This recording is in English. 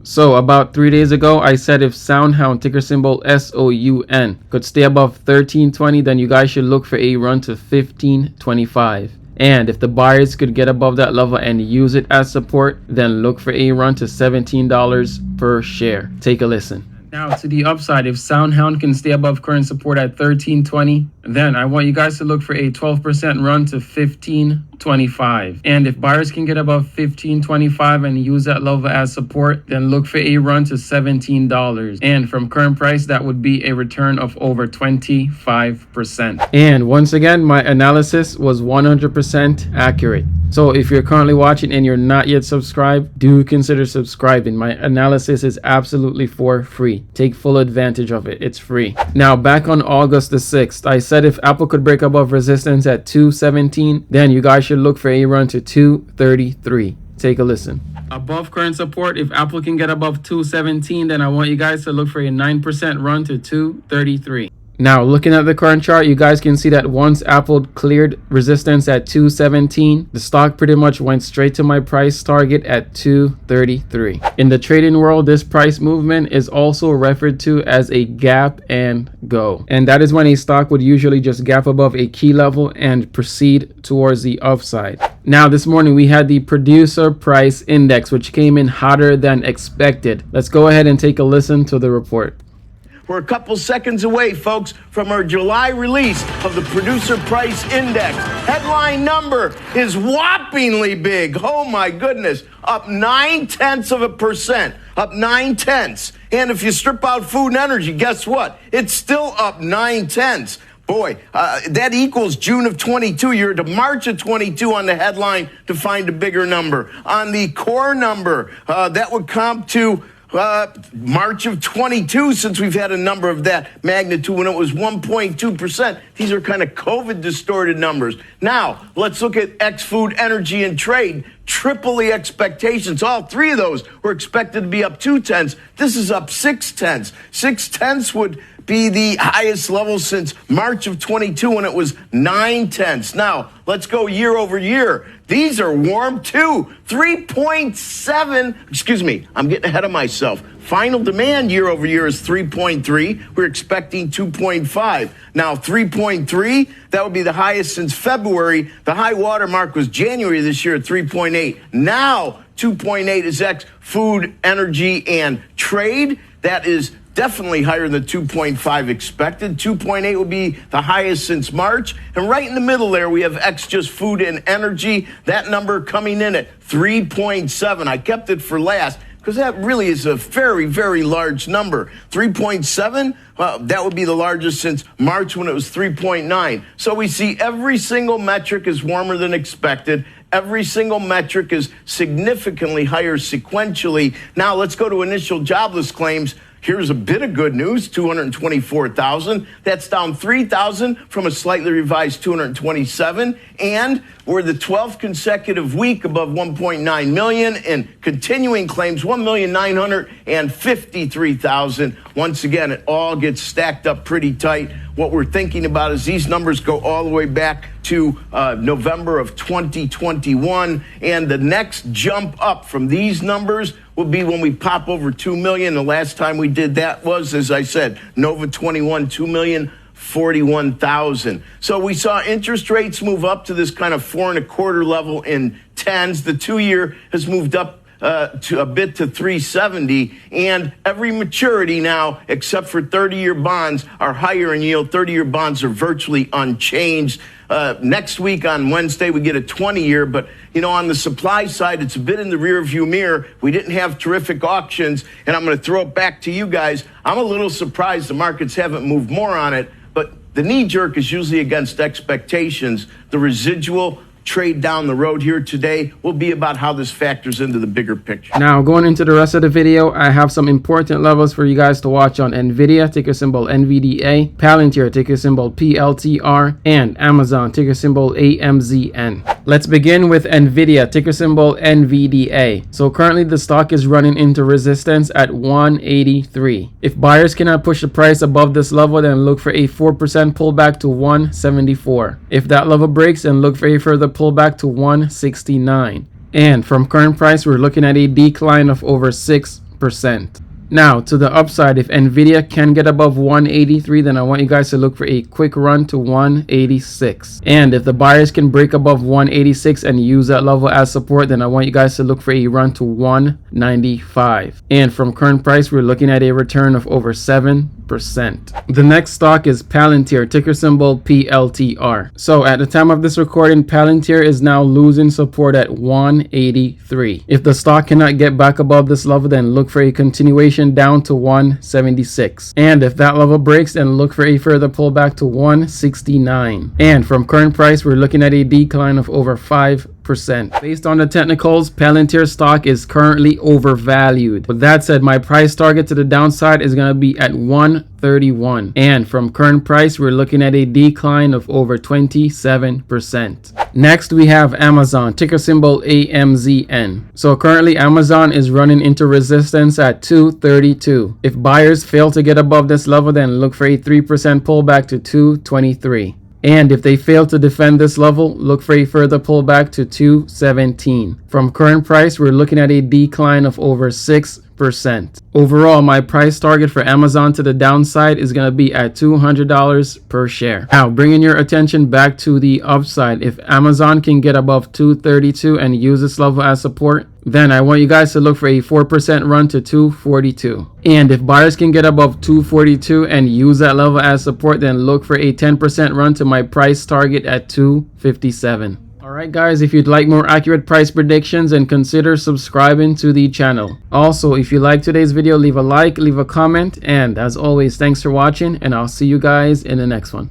So about 3 days ago, I said if SoundHound, ticker symbol SOUN, could stay above 1320, then you guys should look for a run to 1525. And if the buyers could get above that level and use it as support, then look for a run to $17 per share. Take a listen. Now to the upside, if SoundHound can stay above current support at 1320, then I want you guys to look for a 12% run to 1525. And if buyers can get above 1525 and use that level as support, then look for a run to $17. And from current price, that would be a return of over 25%. And once again, my analysis was 100% accurate. So if you're currently watching and you're not yet subscribed, do consider subscribing. My analysis is absolutely for free. Take full advantage of it. It's free. Now back on August the 6th, I said if Apple could break above resistance at 217, then you guys should look for a run to 233. Take a listen. Above current support, if Apple can get above 217, then I want you guys to look for a 9% run to 233. Now, looking at the current chart, you guys can see that once Apple cleared resistance at 217, the stock pretty much went straight to my price target at 233. In the trading world, this price movement is also referred to as a gap and go. And that is when a stock would usually just gap above a key level and proceed towards the upside. Now, this morning we had the producer price index, which came in hotter than expected. Let's go ahead and take a listen to the report. We're a couple seconds away, folks, from our July release of the Producer Price Index. Headline number is whoppingly big. Oh, my goodness. Up 0.9%. Up 0.9. And if you strip out food and energy, guess what? It's still up 0.9. Boy, that equals June of 22. You're to March of 22 on the headline to find a bigger number. On the core number, that would comp to March of 22, since we've had a number of that magnitude when it was 1.2%. These are kind of COVID distorted numbers. Now, let's look at ex-food, energy, and trade. Triple the expectations. All three of those were expected to be up 0.2. This is up 0.6. 0.6 would be the highest level since March of 22 when it was 0.9. Now, let's go year over year. These are warm too. 3.7, excuse me, I'm getting ahead of myself. Final demand year over year is 3.3. We're expecting 2.5. Now 3.3, that would be the highest since February. The high water mark was January this year at 3.8. Now 2.8 is ex food, energy, and trade. That is definitely higher than 2.5 expected. 2.8 would be the highest since March. And right in the middle there, we have X just food and energy. That number coming in at 3.7. I kept it for last because that really is a very, very large number. 3.7, well, that would be the largest since March when it was 3.9. So we see every single metric is warmer than expected. Every single metric is significantly higher sequentially. Now let's go to initial jobless claims. Here's a bit of good news, 224,000. That's down 3,000 from a slightly revised 227. And we're the 12th consecutive week above 1.9 million, and continuing claims, 1,953,000. Once again, it all gets stacked up pretty tight. What we're thinking about is these numbers go all the way back to November of 2021. And the next jump up from these numbers will be when we pop over 2 million. The last time we did that was, as I said, Nova 21, 2,041,000. So we saw interest rates move up to this kind of 4.25 level in 10s. The 2-year has moved up to a bit to 370, and every maturity now, except for 30-year bonds, are higher in yield. 30-year bonds are virtually unchanged. Next week on Wednesday, we get a 20-year, but you know, on the supply side, it's a bit in the rearview mirror. We didn't have terrific auctions, and I'm going to throw it back to you guys. I'm a little surprised the markets haven't moved more on it, but the knee-jerk is usually against expectations. The residual trade down the road here today will be about how this factors into the bigger picture. Now, going into the rest of the video, I have some important levels for you guys to watch on NVIDIA, ticker symbol NVDA, Palantir, ticker symbol PLTR, and Amazon, ticker symbol AMZN. Let's begin with NVIDIA, ticker symbol NVDA. So currently the stock is running into resistance at 183. If buyers cannot push the price above this level, then look for a 4% pullback to 174. If that level breaks, then look for a further pullback to 169. And from current price, we're looking at a decline of over 6%. 7%. Now, to the upside, if NVIDIA can get above 183, then I want you guys to look for a quick run to 186. And if the buyers can break above 186 and use that level as support, then I want you guys to look for a run to 195. And from current price, we're looking at a return of over 7%. The next stock is Palantir, ticker symbol PLTR. So at the time of this recording, Palantir is now losing support at 183. If the stock cannot get back above this level, then look for a continuation down to 176. And if that level breaks, then look for a further pullback to 169. And from current price, we're looking at a decline of over 5%. Based on the technicals, Palantir stock is currently overvalued. With that said, my price target to the downside is going to be at 131. And from current price, we're looking at a decline of over 27%. Next, we have Amazon, ticker symbol AMZN. So currently, Amazon is running into resistance at 232. If buyers fail to get above this level, then look for a 3% pullback to 223. And if they fail to defend this level, look for a further pullback to 217. From current price, we're looking at a decline of over 6%. Overall, my price target for Amazon to the downside is going to be at $200 per share. Now, bringing your attention back to the upside, if Amazon can get above 232 and use this level as support, then I want you guys to look for a 4% run to 242. And if buyers can get above 242 and use that level as support, then look for a 10% run to my price target at 257. Alright guys, if you'd like more accurate price predictions, then consider subscribing to the channel. Also, if you liked today's video, leave a like, leave a comment, and as always, thanks for watching, and I'll see you guys in the next one.